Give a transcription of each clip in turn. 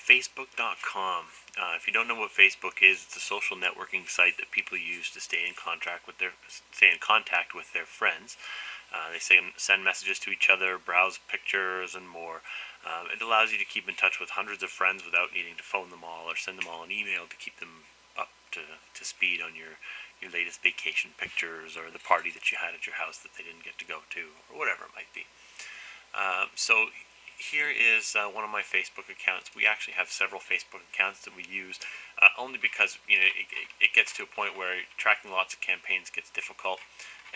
Facebook.com. If you don't know what Facebook is, it's a social networking site that people use to stay in contact with their friends. They send messages to each other, browse pictures, and more. It allows you to keep in touch with hundreds of friends without needing to phone them all or send them all an email to keep them up to speed on your latest vacation pictures or the party that you had at your house that they didn't get to go to, or whatever it might be. So here is one of my Facebook accounts. We actually have several Facebook accounts that we use only because it gets to a point where tracking lots of campaigns gets difficult,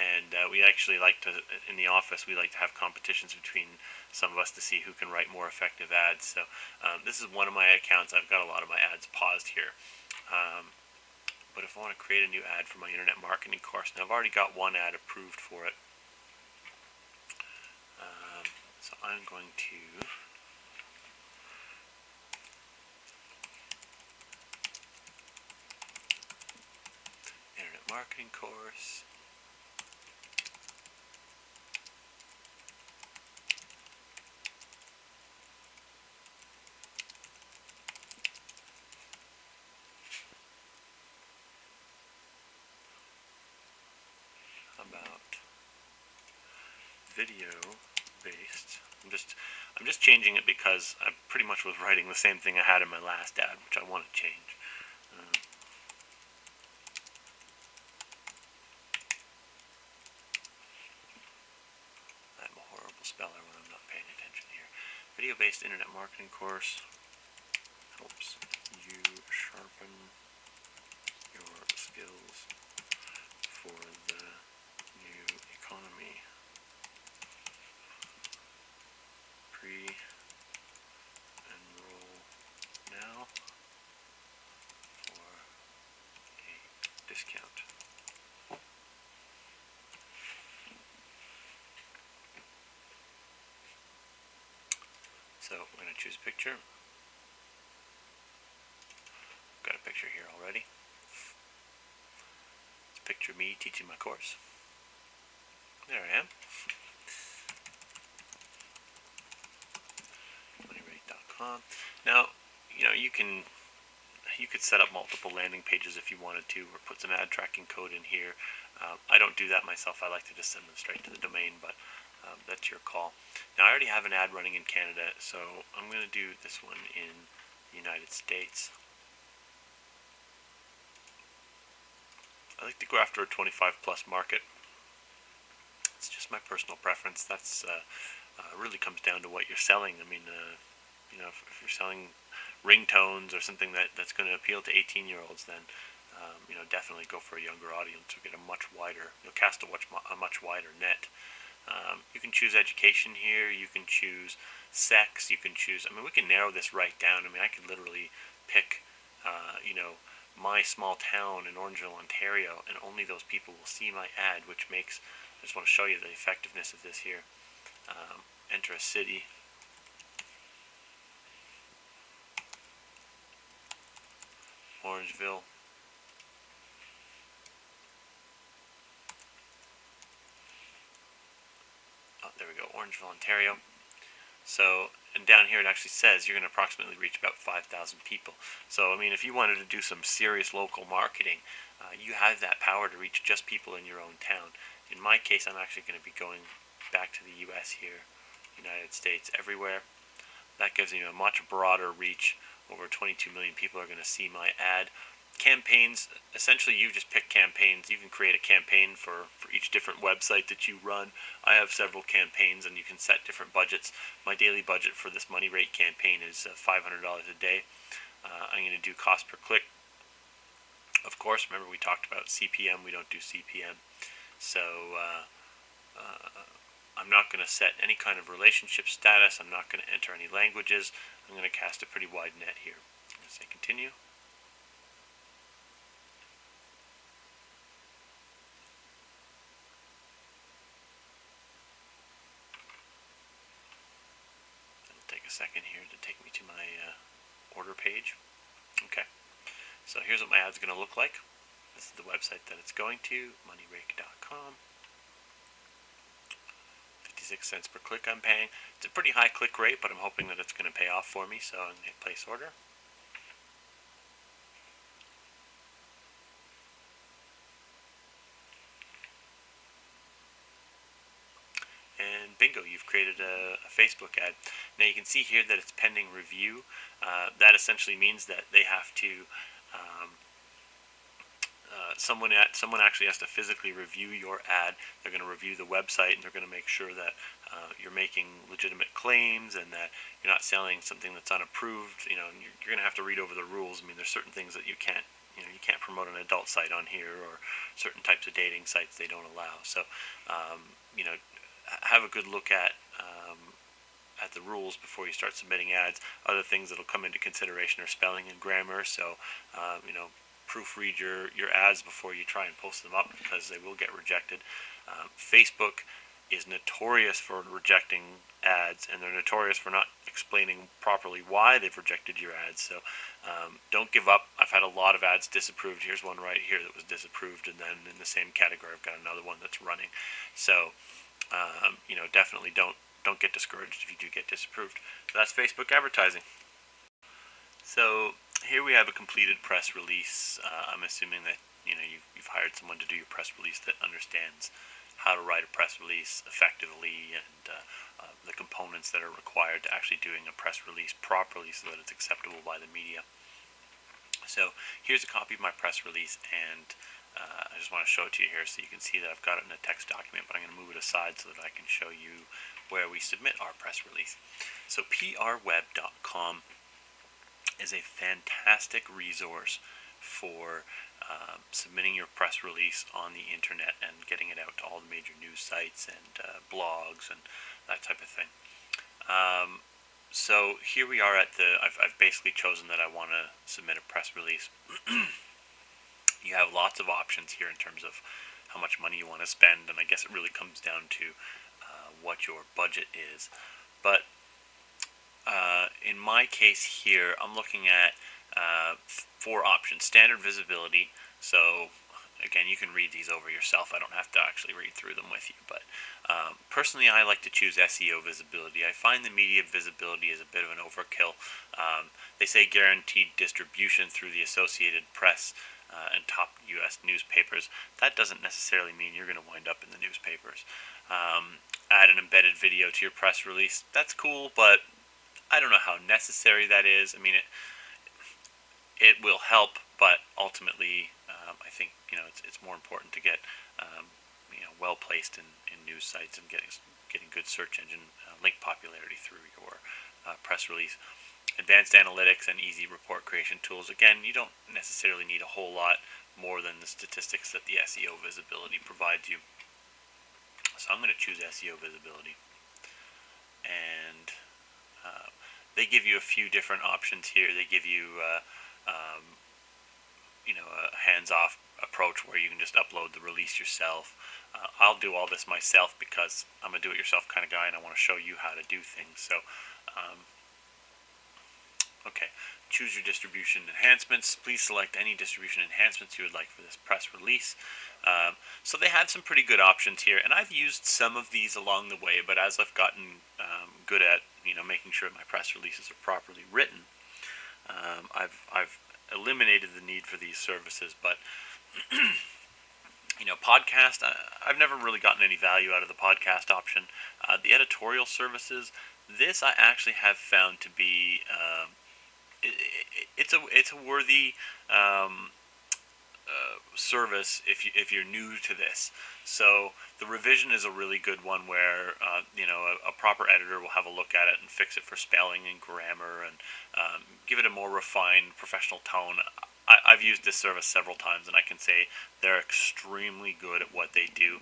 and we actually like to, in the office, we like to have competitions between some of us to see who can write more effective ads. So this is one of my accounts. I've got a lot of my ads paused here. But if I want to create a new ad for my internet marketing course, now I've already got one ad approved for it. So I'm going to internet marketing course. About video based. I'm just changing it because I pretty much was writing the same thing I had in my last ad, which I want to change. I'm a horrible speller when I'm not paying attention here. Video based internet marketing course helps you sharpen your skills for the new economy. Pre-enroll now for a discount. So we're going to choose a picture. I've got a picture here already. It's a picture of me teaching my course. There I am. MoneyRake.com. Now, you could set up multiple landing pages if you wanted to, or put some ad tracking code in here. I don't do that myself. I like to just send them straight to the domain, but that's your call. Now, I already have an ad running in Canada, so I'm going to do this one in the United States. I like to go after a 25 plus market. It's just my personal preference. That's really comes down to what you're selling. I mean, if you're selling ringtones or something that's going to appeal to 18-year-olds, then definitely go for a younger audience or get you'll cast a much wider net. You can choose education here. You can choose sex. You can choose. I mean, we can narrow this right down. I mean, I could literally pick, my small town in Orangeville, Ontario, and only those people will see my ad, which makes. I just want to show you the effectiveness of this here. Enter a city. Orangeville. Oh, there we go, Orangeville, Ontario. So, and down here it actually says you're going to approximately reach about 5,000 people. So, I mean, if you wanted to do some serious local marketing, you have that power to reach just people in your own town. In my case, I'm actually going to be going back to the U.S. here, United States, everywhere. That gives you a much broader reach. Over 22 million people are going to see my ad. Campaigns, essentially you just pick campaigns. You can create a campaign for each different website that you run. I have several campaigns and you can set different budgets. My daily budget for this Money Rake campaign is $500 a day. I'm going to do cost per click. Of course, remember we talked about CPM. We don't do CPM. So I'm not going to set any kind of relationship status. I'm not going to enter any languages. I'm going to cast a pretty wide net here. I'm going to say continue. It'll take a second here to take me to my order page. Okay, so here's what my ad's going to look like. This is the website that it's going to, moneyrake.com. 66 cents per click I'm paying. It's a pretty high click rate, but I'm hoping that it's going to pay off for me, so I'm going to hit place order. And bingo, you've created a Facebook ad. Now you can see here that it's pending review. That essentially means that they have to someone actually has to physically review your ad. They're going to review the website, and they're going to make sure that you're making legitimate claims and that you're not selling something that's unapproved. You're going to have to read over the rules. I mean, there's certain things that you can't promote an adult site on here, or certain types of dating sites they don't allow. So have a good look at the rules before you start submitting ads. Other things that'll come into consideration are spelling and grammar. So proofread your ads before you try and post them up, because they will get rejected. Facebook is notorious for rejecting ads, and they're notorious for not explaining properly why they've rejected your ads. So don't give up. I've had a lot of ads disapproved. Here's one right here that was disapproved, and then in the same category I've got another one that's running. So definitely don't get discouraged if you do get disapproved. So that's Facebook advertising. So here we have a completed press release. I'm assuming that you've hired someone to do your press release that understands how to write a press release effectively, and the components that are required to actually doing a press release properly so that it's acceptable by the media. So here's a copy of my press release, and I just want to show it to you here so you can see that I've got it in a text document, but I'm going to move it aside so that I can show you where we submit our press release. So prweb.com is a fantastic resource for submitting your press release on the internet and getting it out to all the major news sites and blogs and that type of thing. So here we are at I've basically chosen that I want to submit a press release. You have lots of options here in terms of how much money you want to spend, and I guess it really comes down to what your budget is. But in my case here, I'm looking at 4 options. Standard visibility. So again, you can read these over yourself. I don't have to actually read through them with you. But personally, I like to choose SEO visibility. I find the media visibility is a bit of an overkill. They say guaranteed distribution through the Associated Press and top U.S. newspapers. That doesn't necessarily mean you're going to wind up in the newspapers. Add an embedded video to your press release. That's cool, but I don't know how necessary that is. I mean, it will help, but ultimately, I think it's more important to get well placed in news sites and getting good search engine link popularity through your press release. Advanced analytics and easy report creation tools. Again, you don't necessarily need a whole lot more than the statistics that the SEO visibility provides you. So I'm going to choose SEO visibility, and they give you a few different options here. They give you a hands-off approach where you can just upload the release yourself. I'll do all this myself because I'm a do-it-yourself kind of guy, and I want to show you how to do things. So okay, choose your distribution enhancements. Please select any distribution enhancements you would like for this press release. So they had some pretty good options here, and I've used some of these along the way, but as I've gotten good at making sure my press releases are properly written, I've eliminated the need for these services. But podcast, I've never really gotten any value out of the podcast option. The editorial services, this I actually have found to be it's a worthy service if you're new to this. So the revision is a really good one where a proper editor will have a look at it and fix it for spelling and grammar, and give it a more refined professional tone. I've used this service several times, and I can say they're extremely good at what they do.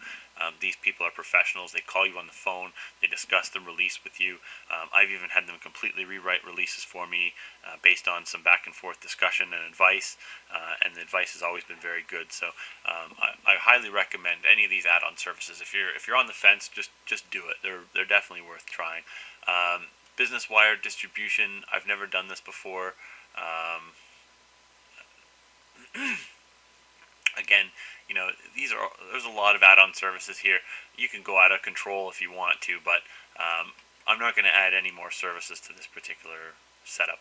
These people are professionals. They call you on the phone. They discuss the release with you. I've even had them completely rewrite releases for me based on some back and forth discussion and advice, and the advice has always been very good. So I highly recommend any of these add-on services. If you're on the fence, just do it. They're definitely worth trying. Business Wire distribution. I've never done this before. Again, there's a lot of add-on services here. you can go out of control if you want to, but I'm not going to add any more services to this particular setup.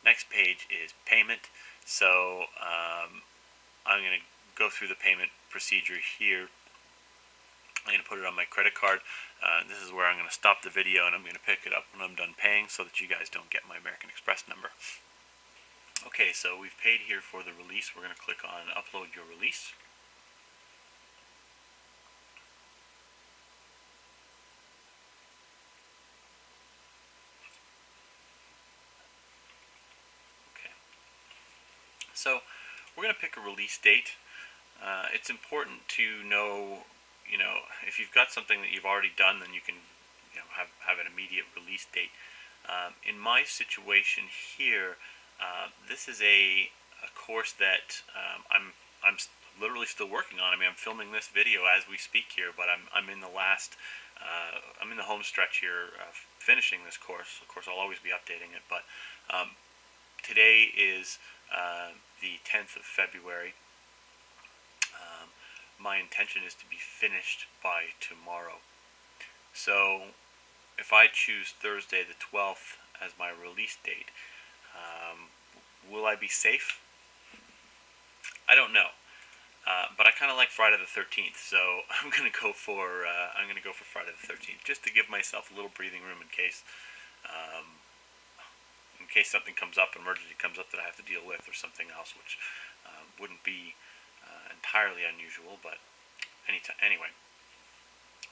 Next page is payment. So I'm going to go through the payment procedure here. I'm going to put it on my credit card. This is where I'm going to stop the video, and I'm going to pick it up when I'm done paying so that you guys don't get my American Express number. Okay, so we've paid here for the release. We're going to click on upload your release. Okay, so we're going to pick a release date. It's important to know, if you've got something that you've already done, then you can, have an immediate release date. In my situation here, this is a course that I'm literally still working on. I mean, I'm filming this video as we speak here, but I'm in the last, I'm in the home stretch here, finishing this course. Of course, I'll always be updating it, but today is the 10th of February. My intention is to be finished by tomorrow. So if I choose Thursday the 12th as my release date, will I be safe? I don't know, but I kind of like Friday the 13th, so I'm gonna go for Friday the 13th, just to give myself a little breathing room in case something comes up, an emergency comes up that I have to deal with, or something else, which wouldn't be entirely unusual, but anyway.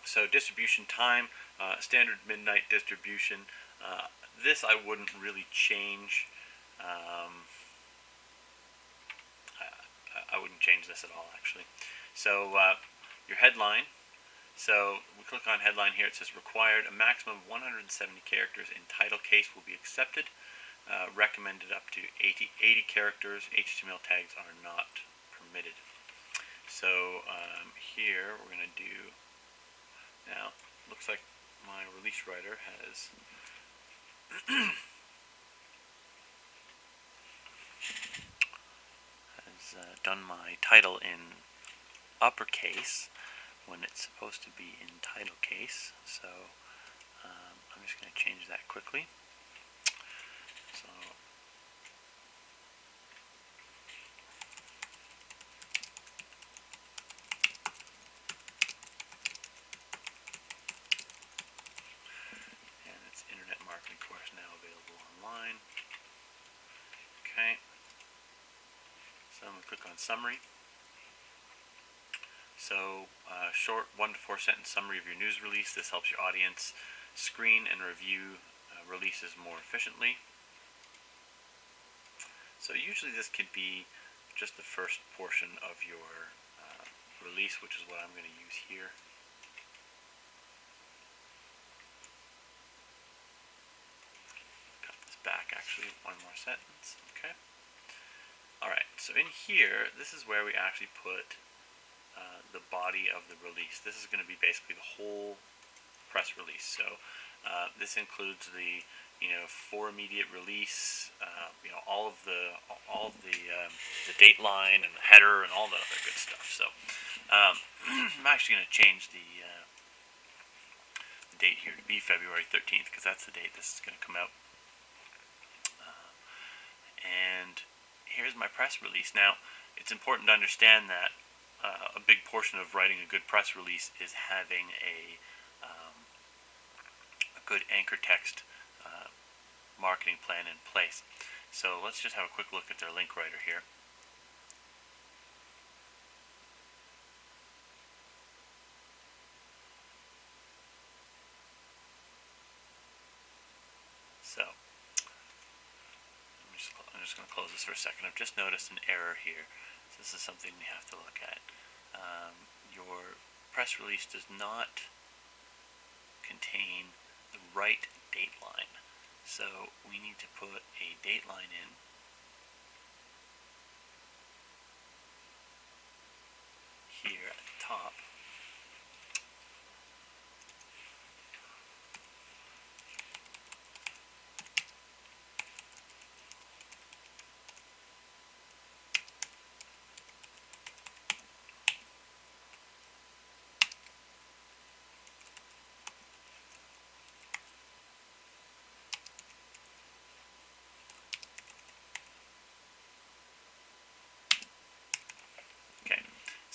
So distribution time, standard midnight distribution. This I wouldn't really change. I wouldn't change this at all, actually. So your headline. So we click on headline here. It says required. A maximum of 170 characters in title case will be accepted. Recommended up to 80 characters. HTML tags are not permitted. So here we're going to do, now looks like my release writer has done my title in uppercase when it's supposed to be in title case. So I'm just going to change that quickly. So Internet marketing course now available online. Okay, so I'm going to click on summary. So short 1 to 4 sentence summary of your news release. This helps your audience screen and review releases more efficiently. So usually this could be just the first portion of your release, which is what I'm going to use here. Back actually one more sentence. Okay. Alright, so in here, this is where we actually put the body of the release. This is going to be basically the whole press release. So this includes the for immediate release, all of the date line and the header and all that other good stuff. So I'm actually going to change the date here to be February 13th, because that's the date this is going to come out. And here's my press release. Now, it's important to understand that a big portion of writing a good press release is having a good anchor text marketing plan in place. So let's just have a quick look at their link writer here. So I'm just going to close this for a second. I've just noticed an error here. So this is something we have to look at. Your press release does not contain the right date line. So we need to put a date line in here at the top.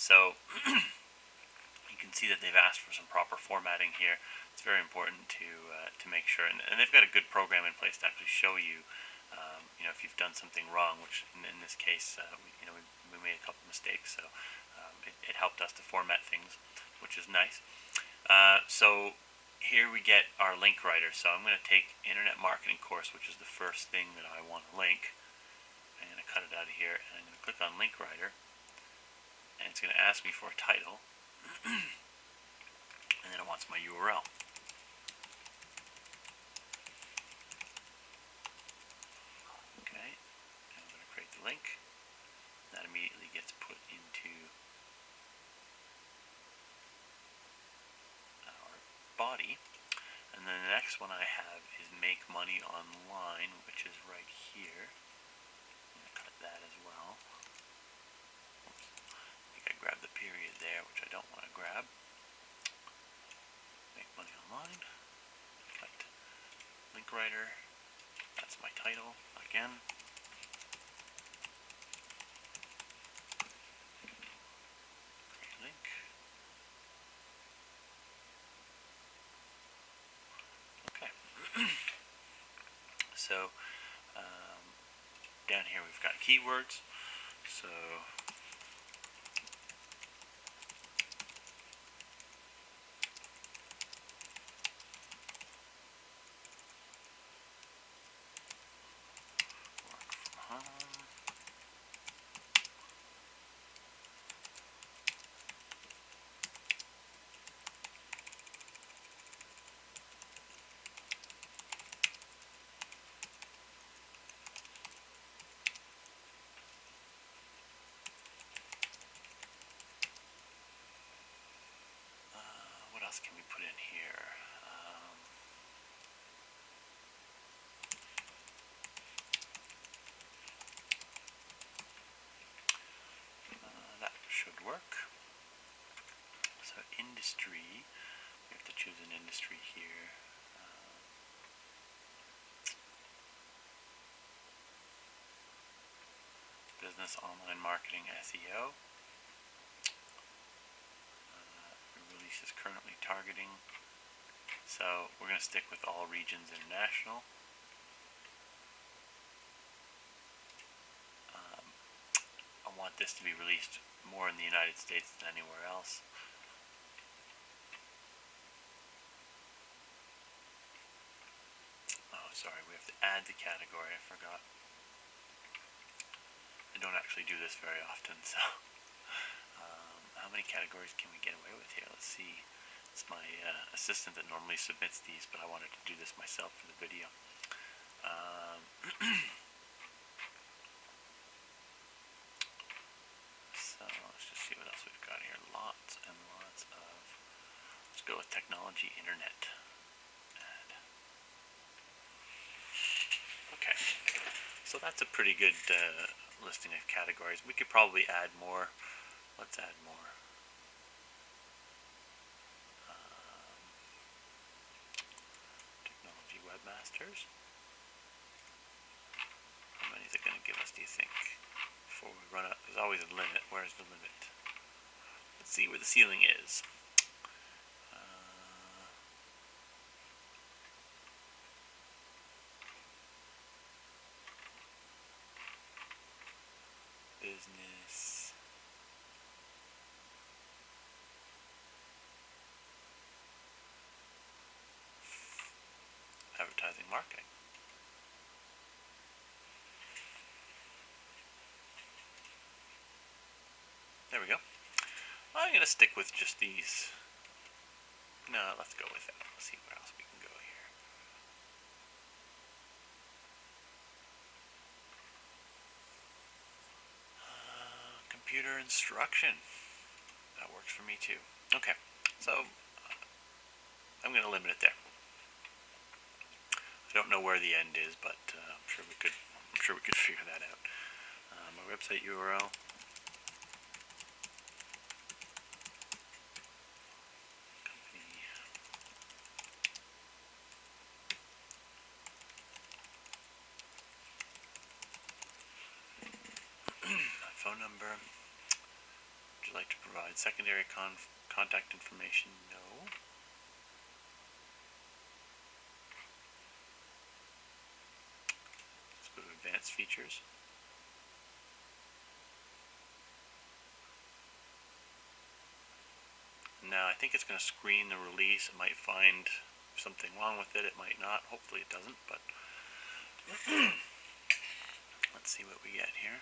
So you can see that they've asked for some proper formatting here. It's very important to make sure, and they've got a good program in place to actually show you, if you've done something wrong. Which in this case, we made a couple mistakes, so it helped us to format things, which is nice. So here we get our link writer. So I'm going to take Internet Marketing Course, which is the first thing that I want to link. I'm going to cut it out of here, and I'm going to click on Link Writer, and it's going to ask me for a title, and then it wants my URL. Okay, and I'm going to create the link. That immediately gets put into our body. And then the next one I have is Make Money Online, which is right here. I'm going to cut that as well. Oops. I think I grabbed the period there, which I don't want to grab. Make Money Online. Cut Link Writer. That's my title again. Create link. Okay. So down here we've got keywords. So work from home. What else can we put in here? That should work. So industry, we have to choose an industry here. Business, online marketing, SEO. Release is currently targeting. So we're going to stick with all regions international. I want this to be released more in the United States than anywhere else. Oh, sorry, we have to add the category. I forgot. I don't actually do this very often, so how many categories can we get away with here? Let's see. It's my assistant that normally submits these, but I wanted to do this myself for the video. So let's just see what else we've got here. Lots and lots of. Let's go with technology, internet. Add. Okay. So that's a pretty good listing of categories. We could probably add more. Let's add more. Technology webmasters. How many is it going to give us, do you think? Before we run out, there's always a limit. Where's the limit? Let's see where the ceiling is. Business. Advertising, marketing. There we go. I'm going to stick with just these. No, let's go with that. Let's see where else we can go here. Computer instruction. That works for me too. Okay, so I'm going to limit it there. I don't know where the end is, but I'm sure we could figure that out. My website URL. My phone number. you like to provide secondary contact information? No. Let's go to advanced features. Now I think it's going to screen the release. It might find something wrong with it. It might not. Hopefully it doesn't, but let's see what we get here.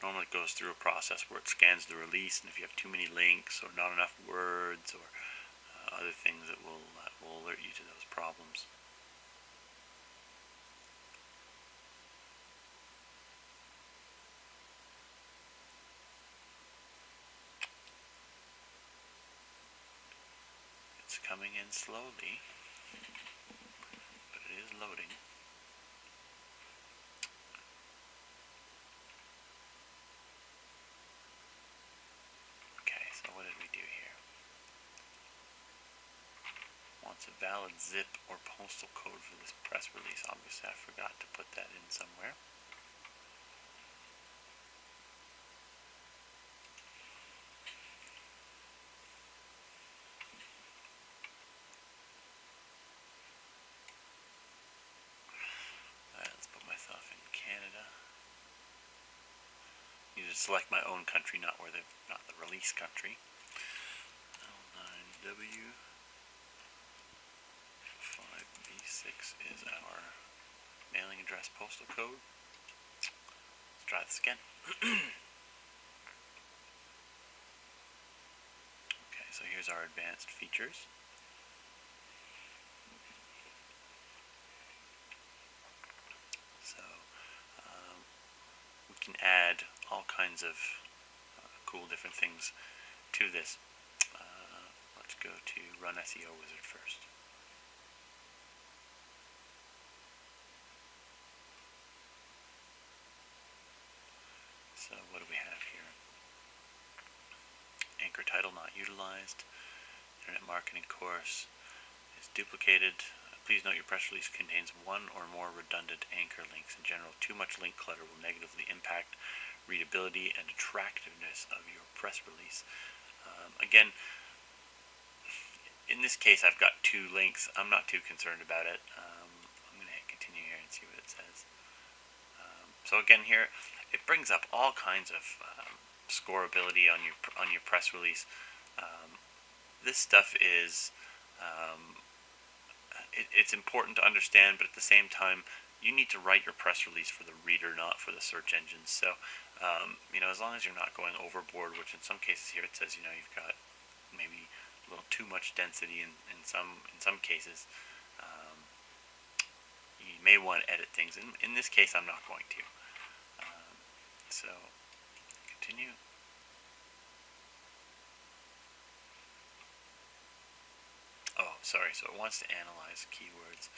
Normally it goes through a process where it scans the release, and if you have too many links or not enough words or other things, it will alert you to those problems. It's coming in slowly, but it is loading. Okay, so what did we do here? Wants a valid zip or postal code for this press release. Obviously I forgot to put that in somewhere. Let's put myself in Canada. I need to select my own country, not the release country. L9W 5B6 is our mailing address postal code. Let's try this again. Okay, so here's our advanced features. So we can add all kinds of cool different things to this. Let's go to Run SEO Wizard first. So what do we have here? Anchor title not utilized. Internet marketing course is duplicated. Please note your press release contains one or more redundant anchor links. In general, too much link clutter will negatively impact readability and attractiveness of your press release. Again, in this case I've got 2 links. I'm not too concerned about it. I'm going to hit continue here and see what it says. So again here, it brings up all kinds of scoreability on your press release. This stuff is it's important to understand, but at the same time, you need to write your press release for the reader, not for the search engines. So, as long as you're not going overboard, which in some cases here it says, you've got maybe a little too much density in some cases, you may want to edit things. In this case, I'm not going to. So, continue. Oh, sorry, so it wants to analyze keywords.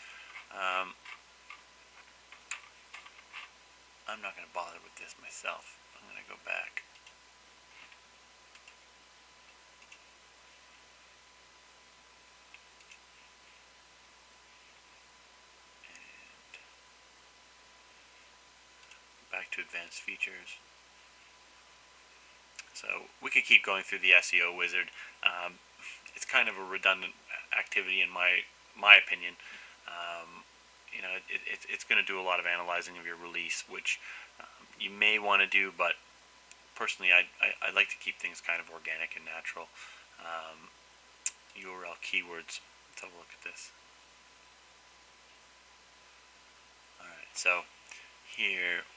I'm not going to bother with this myself. I'm going to go back. And back to advanced features. So we could keep going through the SEO wizard. It's kind of a redundant activity in my opinion. It's going to do a lot of analyzing of your release, which you may want to do, but personally I like to keep things kind of organic and natural. URL keywords. Let's have a look at this. Alright, so here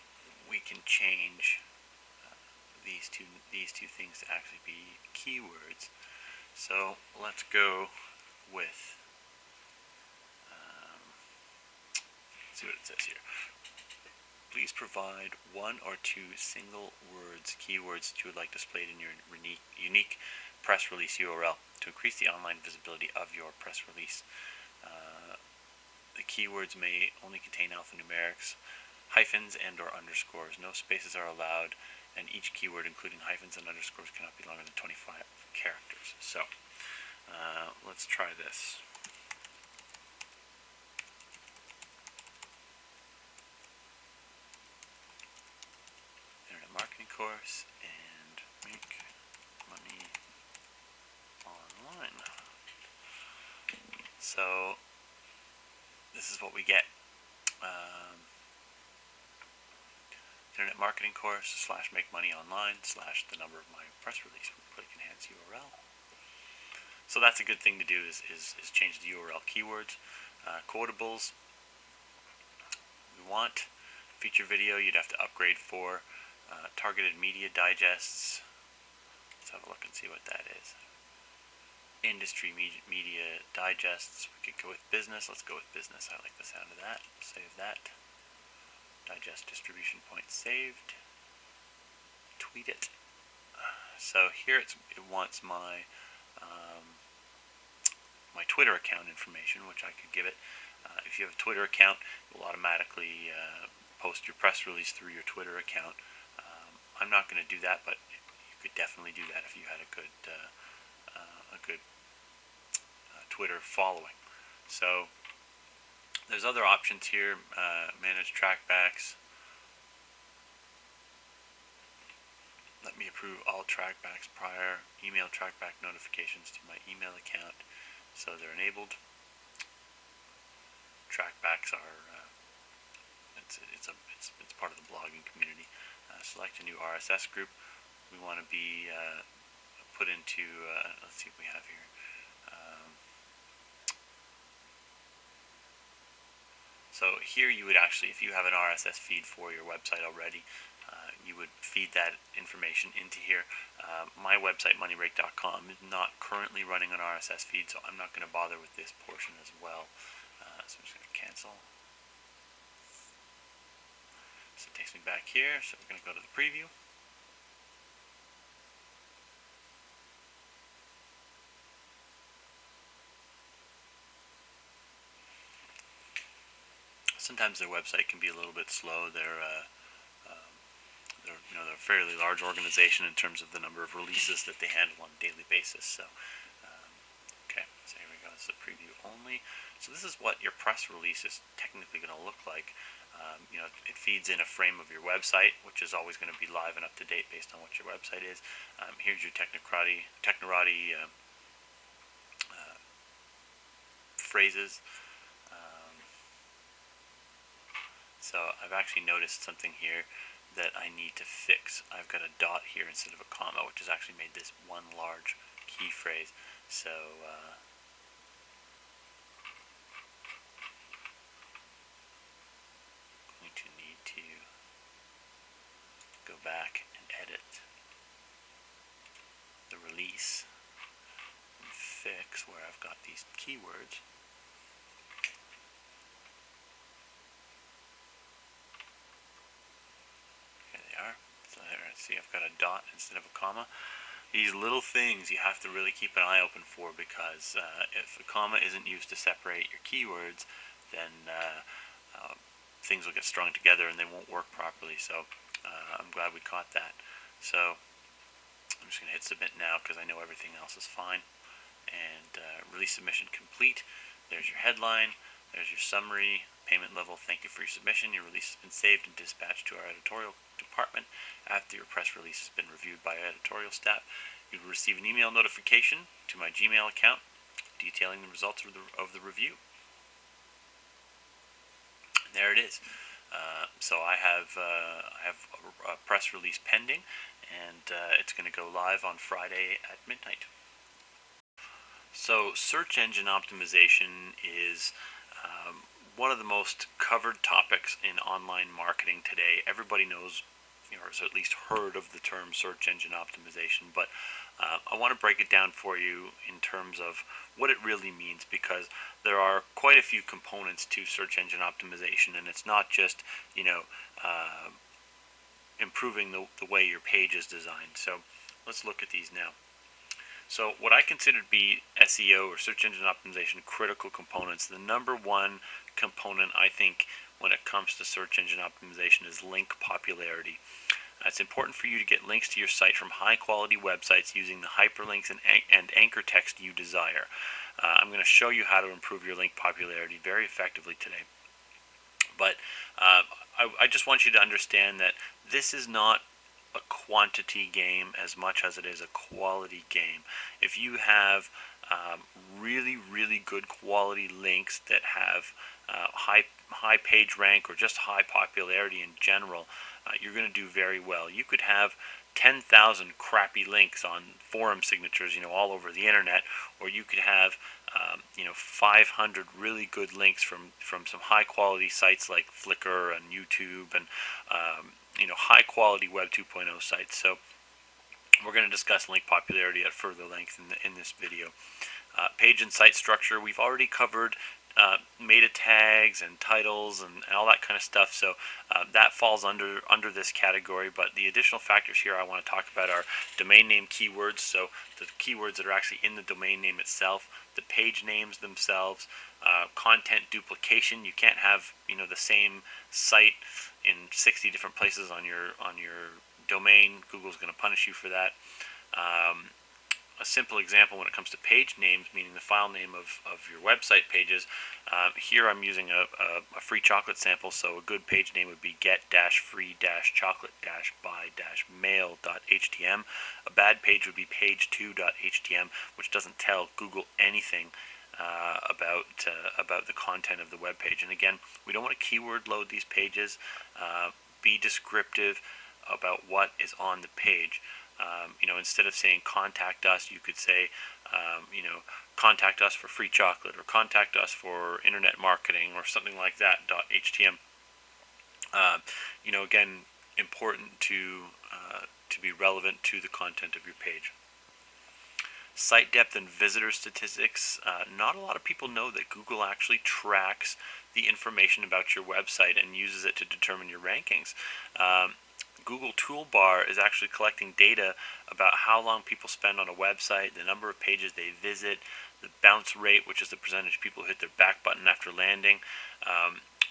we can change these two things to actually be keywords. So let's go with let's see what it says here. Please provide 1 or 2 single words keywords that you would like displayed in your unique press release URL to increase the online visibility of your press release. The keywords may only contain alphanumerics, hyphens and or underscores. No spaces are allowed, and each keyword, including hyphens and underscores, cannot be longer than 25 characters. So let's try this. Internet marketing course, and make money online. So this is what we get. Internet marketing course / make money online / the number of my press release. Click enhance URL. So that's a good thing to do is change the URL keywords. Quotables. We want feature video. You'd have to upgrade for targeted media digests. Let's have a look and see what that is. Industry media digests. We could go with business. Let's go with business. I like the sound of that. Save that. Digest distribution point saved. Tweet it. So here it wants my my Twitter account information, which I could give it. If you have a Twitter account, it will automatically post your press release through your Twitter account. I'm not going to do that, but you could definitely do that if you had a good Twitter following. So there's other options here. Manage trackbacks. Let me approve all trackbacks prior. Email trackback notifications to my email account, so they're enabled. Trackbacks are it's part of the blogging community. Select a new RSS group. We want to be put into. Let's see what we have here. So here you would actually, if you have an RSS feed for your website already, you would feed that information into here. My website, moneyrake.com, is not currently running an RSS feed, so I'm not going to bother with this portion as well. So I'm just going to cancel. So it takes me back here, so we're going to go to the preview. Sometimes their website can be a little bit slow. They're a fairly large organization in terms of the number of releases that they handle on a daily basis. So, okay, so here we go. This is a preview only. So this is what your press release is technically going to look like. It feeds in a frame of your website, which is always going to be live and up to date based on what your website is. Here's your Technorati phrases. So I've actually noticed something here that I need to fix. I've got a dot here instead of a comma, which has actually made this one large key phrase. So I'm going to need to go back and edit the release and fix where I've got these keywords. So there, see, I've got a dot instead of a comma. These little things you have to really keep an eye open for, because if a comma isn't used to separate your keywords, then things will get strung together and they won't work properly. So I'm glad we caught that. So I'm just going to hit submit now because I know everything else is fine. And release submission complete. There's your headline. There's your summary. Payment level, thank you for your submission. Your release has been saved and dispatched to our editorial department. After your press release has been reviewed by our editorial staff, you will receive an email notification to my Gmail account detailing the results of the review. And there it is. So I have a press release pending, and it's going to go live on Friday at midnight. So search engine optimization is one of the most covered topics in online marketing today. Everybody knows, or has at least heard of the term search engine optimization, but I want to break it down for you in terms of what it really means, because there are quite a few components to search engine optimization, and it's not just improving the way your page is designed. So let's look at these now. So what I consider to be SEO, or search engine optimization, critical components, the number one component I think when it comes to search engine optimization is link popularity. It's important for you to get links to your site from high quality websites using the hyperlinks and anchor text you desire. I'm going to show you how to improve your link popularity very effectively today. But I just want you to understand that this is not a quantity game as much as it is a quality game. If you have really, really good quality links that have high page rank or just high popularity in general, you're going to do very well. You could have 10,000 crappy links on forum signatures, all over the internet, or you could have 500 really good links from some high quality sites like Flickr and YouTube and high quality Web 2.0 sites. So we're going to discuss link popularity at further length in this video. Page and site structure, we've already covered meta tags and titles and all that kind of stuff, so that falls under this category. But the additional factors here I want to talk about are domain name keywords, so the keywords that are actually in the domain name itself, the page names themselves, content duplication. You can't have the same site in 60 different places on your domain. Google's going to punish you for that. A simple example when it comes to page names, meaning the file name of your website pages. Here I'm using a free chocolate sample, so a good page name would be get-free-chocolate-by-mail.htm. A bad page would be page2.htm, which doesn't tell Google anything about the content of the web page. And again, we don't want to keyword load these pages. Be descriptive about what is on the page. Instead of saying contact us, you could say, contact us for free chocolate, or contact us for internet marketing, or something like that, .htm. Again, important to be relevant to the content of your page. Site depth and visitor statistics. Not a lot of people know that Google actually tracks the information about your website and uses it to determine your rankings. Google Toolbar is actually collecting data about how long people spend on a website, the number of pages they visit, the bounce rate, which is the percentage people hit their back button after landing.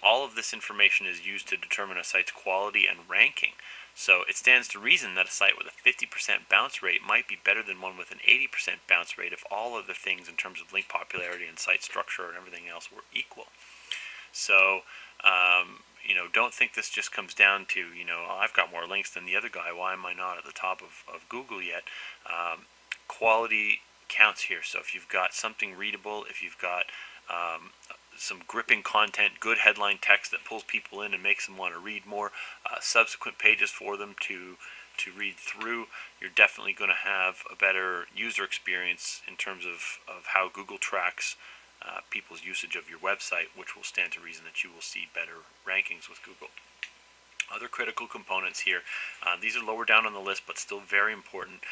All of this information is used to determine a site's quality and ranking. So it stands to reason that a site with a 50% bounce rate might be better than one with an 80% bounce rate if all other things in terms of link popularity and site structure and everything else were equal. So don't think this just comes down to, I've got more links than the other guy, why am I not at the top of Google yet? Quality counts here. So if you've got something readable, if you've got some gripping content, good headline text that pulls people in and makes them want to read more, subsequent pages for them to read through, you're definitely going to have a better user experience in terms of how Google tracks people's usage of your website, which will stand to reason that you will see better rankings with Google. Other critical components here, these are lower down on the list but still very important.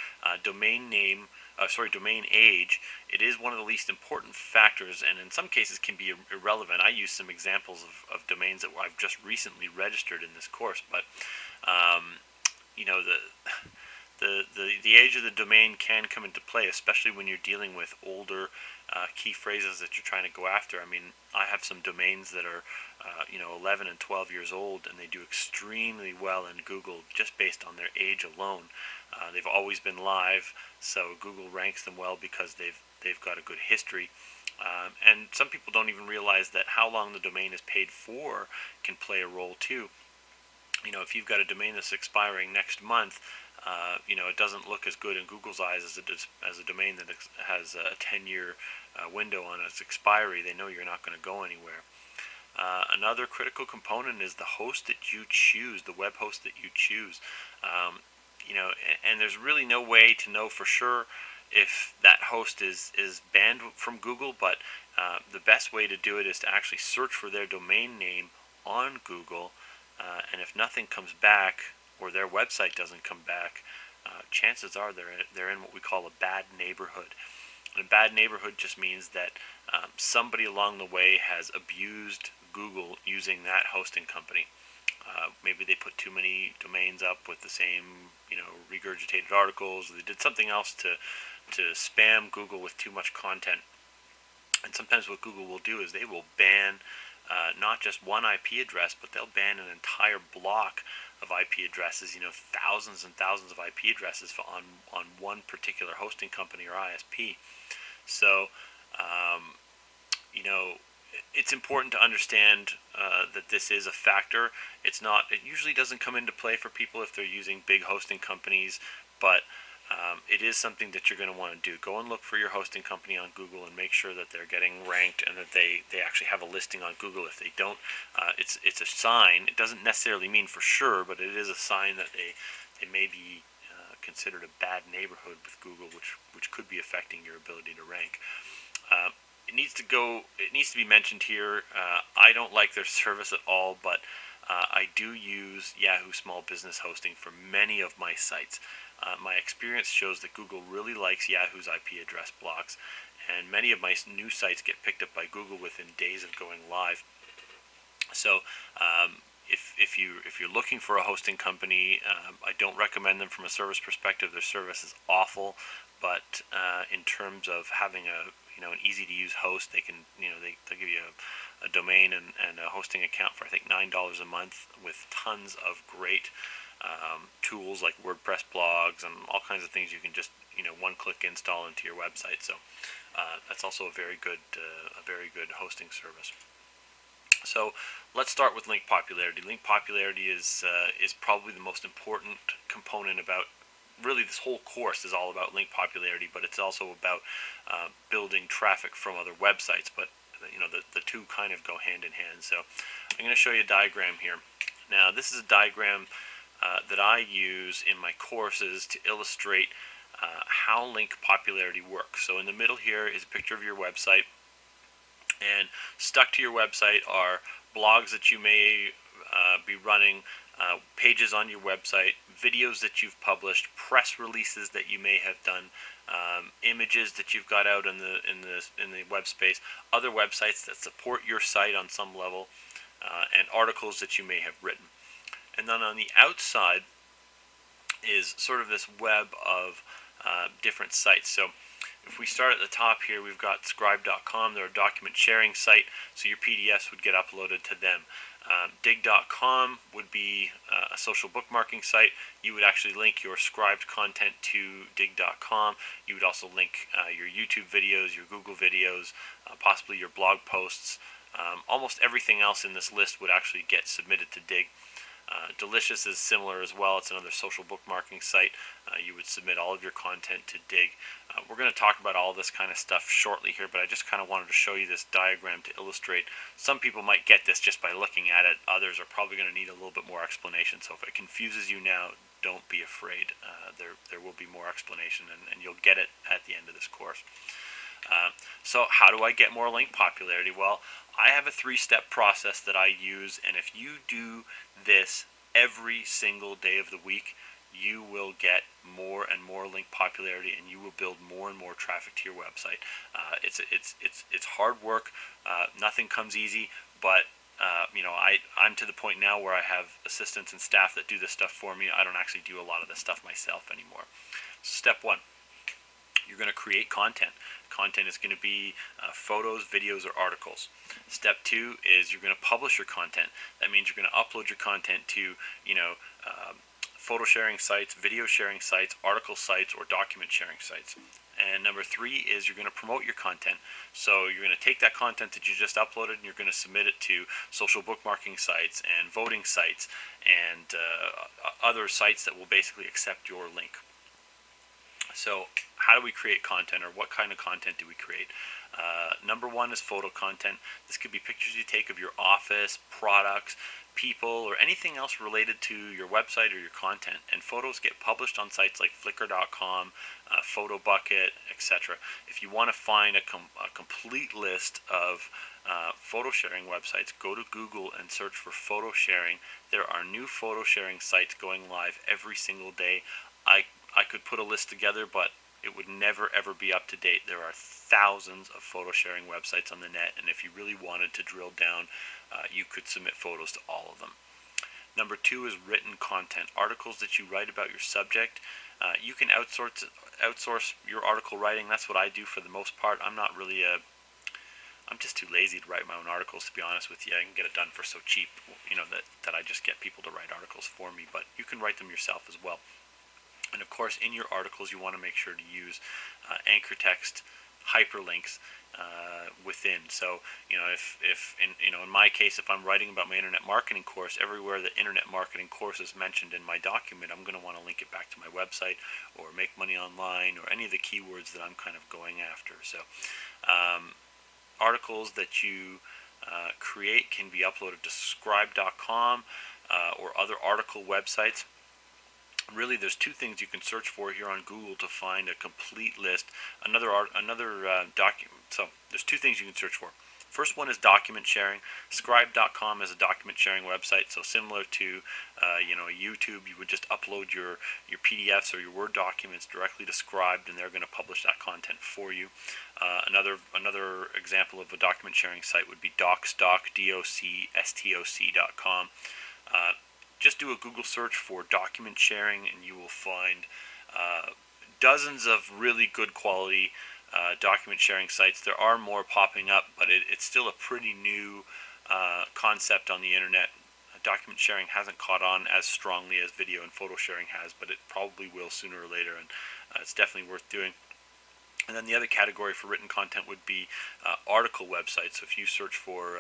Domain age. It is one of the least important factors, and in some cases can be irrelevant. I use some examples of domains that I've just recently registered in this course, but the age of the domain can come into play, especially when you're dealing with older key phrases that you're trying to go after. I mean, I have some domains that are 11 and 12 years old, and they do extremely well in Google just based on their age alone. They've always been live, so Google ranks them well because they've got a good history. And some people don't even realize that how long the domain is paid for can play a role too. If you've got a domain that's expiring next month, it doesn't look as good in Google's eyes as a domain that has a 10-year window on its expiry. They know you're not going to go anywhere. Another critical component is the host that you choose, the web host that you choose. And there's really no way to know for sure if that host is banned from Google, but the best way to do it is to actually search for their domain name on Google, and if nothing comes back, or their website doesn't come back, chances are they're in what we call a bad neighborhood. And a bad neighborhood just means that somebody along the way has abused Google using that hosting company. Maybe they put too many domains up with the same, regurgitated articles. Or they did something else to spam Google with too much content. And sometimes what Google will do is they will ban not just one IP address, but they'll ban an entire block of IP addresses, thousands and thousands of IP addresses on one particular hosting company or ISP. So, it's important to understand that this is a factor. It's not. It usually doesn't come into play for people if they're using big hosting companies, but it is something that you're going to want to do. Go and look for your hosting company on Google and make sure that they're getting ranked and that they actually have a listing on Google. If they don't, it's a sign. It doesn't necessarily mean for sure, but it is a sign that they may be considered a bad neighborhood with Google, which could be affecting your ability to rank. Uh, it needs to be mentioned here. I don't like their service at all, but I do use Yahoo Small Business Hosting for many of my sites. My experience shows that Google really likes Yahoo's IP address blocks, and many of my new sites get picked up by Google within days of going live. So if you're looking for a hosting company, I don't recommend them from a service perspective. Their service is awful, but in terms of having an easy to use host, they can they'll give you a domain and a hosting account for I think $9 a month with tons of great tools like WordPress blogs and all kinds of things you can just one-click install into your website. So that's also a very good hosting service. So let's start with link popularity. Link popularity is probably the most important component about. Really, this whole course is all about link popularity, but it's also about building traffic from other websites. But the two kind of go hand in hand. So I'm going to show you a diagram here. Now, this is a diagram that I use in my courses to illustrate how link popularity works. So in the middle here is a picture of your website, and stuck to your website are blogs that you may be running, pages on your website, videos that you've published, press releases that you may have done, images that you've got out in the web space, other websites that support your site on some level, and articles that you may have written. And then on the outside is sort of this web of different sites. So if we start at the top here, we've got scribe.com. They're a document sharing site, so your PDFs would get uploaded to them. Dig.com would be a social bookmarking site. You would actually link your scribed content to dig.com. You would also link your YouTube videos, your Google videos, possibly your blog posts. Almost everything else in this list would actually get submitted to Dig. Delicious is similar as well. It's another social bookmarking site. You would submit all of your content to Dig. We're going to talk about all this kind of stuff shortly here, but I just kind of wanted to show you this diagram to illustrate. Some people might get this just by looking at it. Others are probably going to need a little bit more explanation. So if it confuses you now, don't be afraid. There will be more explanation, and you'll get it at the end of this course. So how do I get more link popularity? Well, I have a 3-step process that I use, and if you do this every single day of the week, you will get more and more link popularity, and you will build more and more traffic to your website. It's hard work. Nothing comes easy, but I'm to the point now where I have assistants and staff that do this stuff for me. I don't actually do a lot of this stuff myself anymore. So step 1. You're going to create content. Content is going to be photos, videos, or articles. Step 2 is you're going to publish your content. That means you're going to upload your content to, photo sharing sites, video sharing sites, article sites, or document sharing sites. And number 3 is you're going to promote your content. So you're going to take that content that you just uploaded and you're going to submit it to social bookmarking sites and voting sites and other sites that will basically accept your link. So how do we create content, or what kind of content do we create? Number 1 is photo content. This could be pictures you take of your office, products, people, or anything else related to your website or your content. And photos get published on sites like Flickr.com, PhotoBucket, etc. If you want to find a complete list of photo sharing websites, go to Google and search for photo sharing. There are new photo sharing sites going live every single day. I could put a list together, but it would never ever be up to date. There are thousands of photo sharing websites on the net, and if you really wanted to drill down, you could submit photos to all of them. Number 2 is written content, articles that you write about your subject. You can outsource your article writing. That's what I do for the most part. I'm just too lazy to write my own articles, to be honest with you. I can get it done for so cheap, that I just get people to write articles for me, but you can write them yourself as well. And of course, in your articles, you want to make sure to use anchor text, hyperlinks within. So if in my case, if I'm writing about my internet marketing course, everywhere the internet marketing course is mentioned in my document, I'm going to want to link it back to my website or make money online or any of the keywords that I'm kind of going after. So articles that you create can be uploaded to scribe.com or other article websites. Really, there's two things you can search for here on Google to find a complete list. Document. So there's two things you can search for. First one is document sharing. Scribe.com is a document sharing website, so similar to YouTube, you would just upload your PDFs or your Word documents directly to Scribe, and they're going to publish that content for you. Another example of a document sharing site would be docstoc.com. Just do a Google search for document sharing, and you will find dozens of really good quality document sharing sites. There are more popping up, but it's still a pretty new concept on the internet. Document sharing hasn't caught on as strongly as video and photo sharing has, but it probably will sooner or later, and it's definitely worth doing. And then the other category for written content would be article websites. So if you search for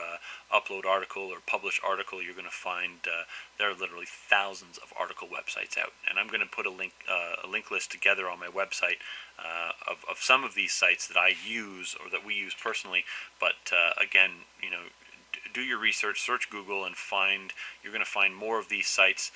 upload article or publish article, you're going to find there are literally thousands of article websites out. And I'm going to put a link list together on my website of some of these sites that I use or that we use personally. But again, do your research, search Google, and you're going to find more of these sites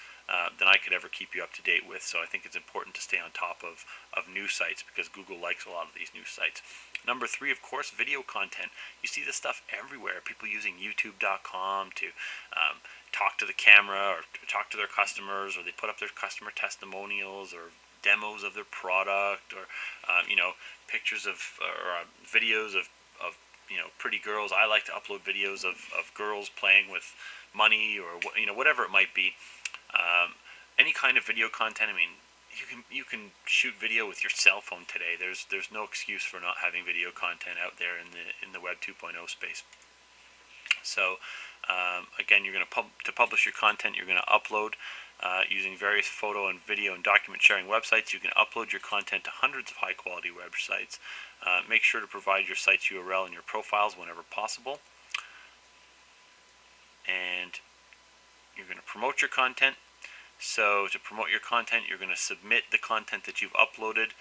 than I could ever keep you up to date with. So I think it's important to stay on top of new sites because Google likes a lot of these new sites. Number 3, of course, video content. You see this stuff everywhere. People using YouTube.com to talk to the camera or talk to their customers, or they put up their customer testimonials or demos of their product, or pictures of or videos of pretty girls. I like to upload videos of girls playing with money or whatever it might be. Any kind of video content. I mean, you can shoot video with your cell phone today. There's no excuse for not having video content out there in the Web 2.0 space. So again, you're going to publish your content. You're going to upload using various photo and video and document sharing websites. You can upload your content to hundreds of high quality websites. Make sure to provide your site's URL in your profiles whenever possible. And you're going to promote your content. So to promote your content, you're going to submit the content that you've uploaded,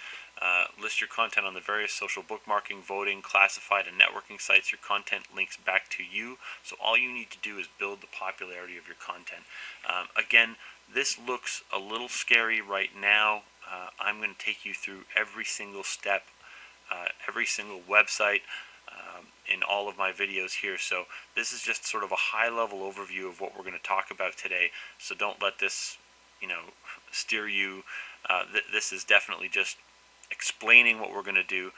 list your content on the various social bookmarking, voting, classified, and networking sites. Your content links back to you. So all you need to do is build the popularity of your content. Again, this looks a little scary right now. I'm going to take you through every single step, every single website, in all of my videos here. So this is just sort of a high-level overview of what we're going to talk about today. So don't let this, steer you. This is definitely just explaining what we're going to do.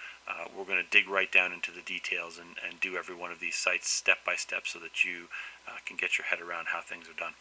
We're going to dig right down into the details and do every one of these sites step by step so that you can get your head around how things are done.